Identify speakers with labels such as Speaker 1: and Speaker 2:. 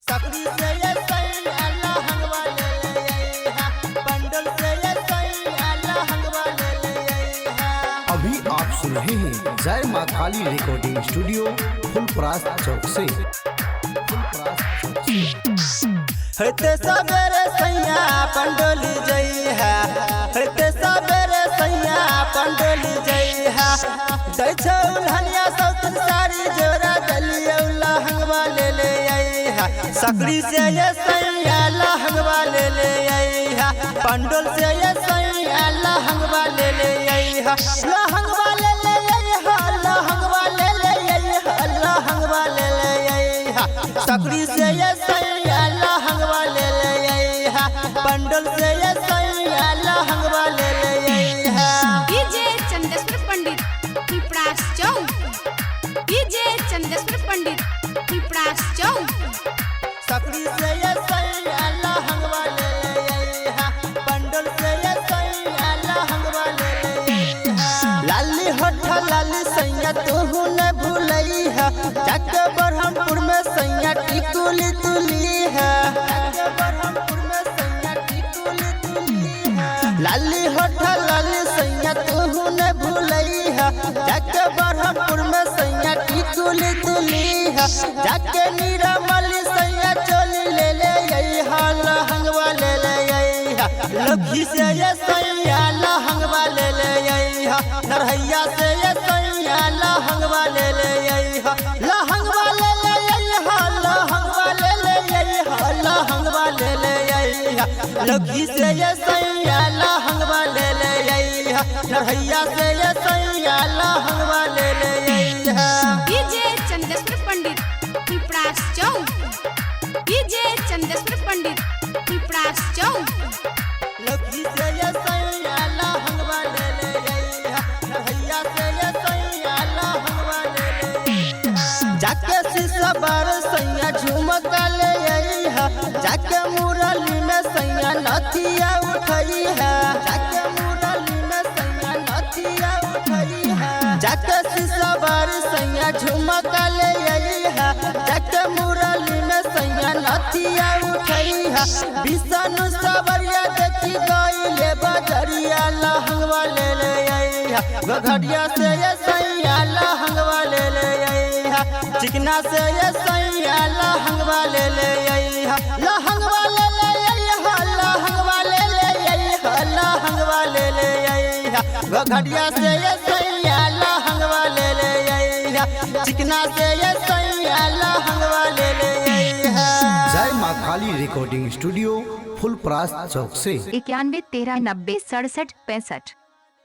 Speaker 1: सकरी से ये सैया लहंगवा ले ले हा बंडल से ये सैया लहंगवा ले ले हा।
Speaker 2: अभी आप सुन रहे हैं जय माँ काली रिकॉर्डिंग स्टूडियो फुलपरास चौक से।
Speaker 1: हते सबेरे सैया पंडोली जई है हते सबेरे सैया पंडोली जई है दै छौ हनिया सौतन साड़ी जोरा दलिया लहंगवा ले ले आई है सकरी से ये सैया लहंगवा ले ले आई है पंडोल से ये सैया लहंगवा ले ले आई है लहंगवा ले ले आई है लहंगवा ले ले आई है लहंगवा ले ले आई है सकरी से ये सैया लहंगवा ले ले आई है पंडोल से ये सैया लहंगवा ले ले आई है।
Speaker 3: डीजे चंदेश्वर पंडित पिपरास चौक डीजे चंदेश्वर पंडित पिपरास चौक।
Speaker 1: सकरी से ये सैया लहंगवा ले ले आई है पंडोल से ये सैया लहंगवा ले ले आई है। लाली होठ लाली सैया तू न भूलई है जाके बरहमपुर में सैया टिकुली तुली है लाली होठ लाली सैया तू न भूलई है जाके बरहमपुर में सैया टिकुली तुली है जाके नीरामली सैया चोली ले ले आई हा लहंगवा ले ले आई हा लखी से ये सैया लहंगवा ले ले आई हा नरहैया से ये सैया लहंगवा ले ले आई हा लहंगवा ले ले आई हा लहंगवा ले ले आई हा लहंगवा ले ले आई हा लखी से ये सैया लहंगवा ले ले आई हा नरहैया से ये सैया लहंगवा ले ले आई हा।
Speaker 3: डीजे चंदेश्वर पंडित पिपरास चौक डीजे चंदेश्वर पंडित पिपरास चौक।
Speaker 1: लखी से ये सैया लहंगवा ले ले आई हा नरहैया से ये सैया लहंगवा ले ले आई हा। जाके शीशा बार सैया झुमका ले आई हा जाके मुरली में सैया नथिया उठई है जाके मुरली में सैया नथिया उठई है जाके शीशा बार सैया झुमका ले आई है जाके मुरली में सैया नथिया उठई है बिसनु सवरिया देखी गईले बजरिया लहंगवा ले ले आई है घघड़िया से ये सैया लहंगवा ले ले आई है चिकना से ये सैया लहंगवा ले ले आई है लहंगवा ले ले आई है लहंगवा ले ले आई है लहंगवा ले ले आई है घघड़िया से ये सैया लहंगवा ले ले आई है चिकना से ये सैया लहंगवा ले ले आई है।
Speaker 2: जय माँ काली रिकॉर्डिंग स्टूडियो फुलपरास चौक से।
Speaker 4: 91 13 90 67 65।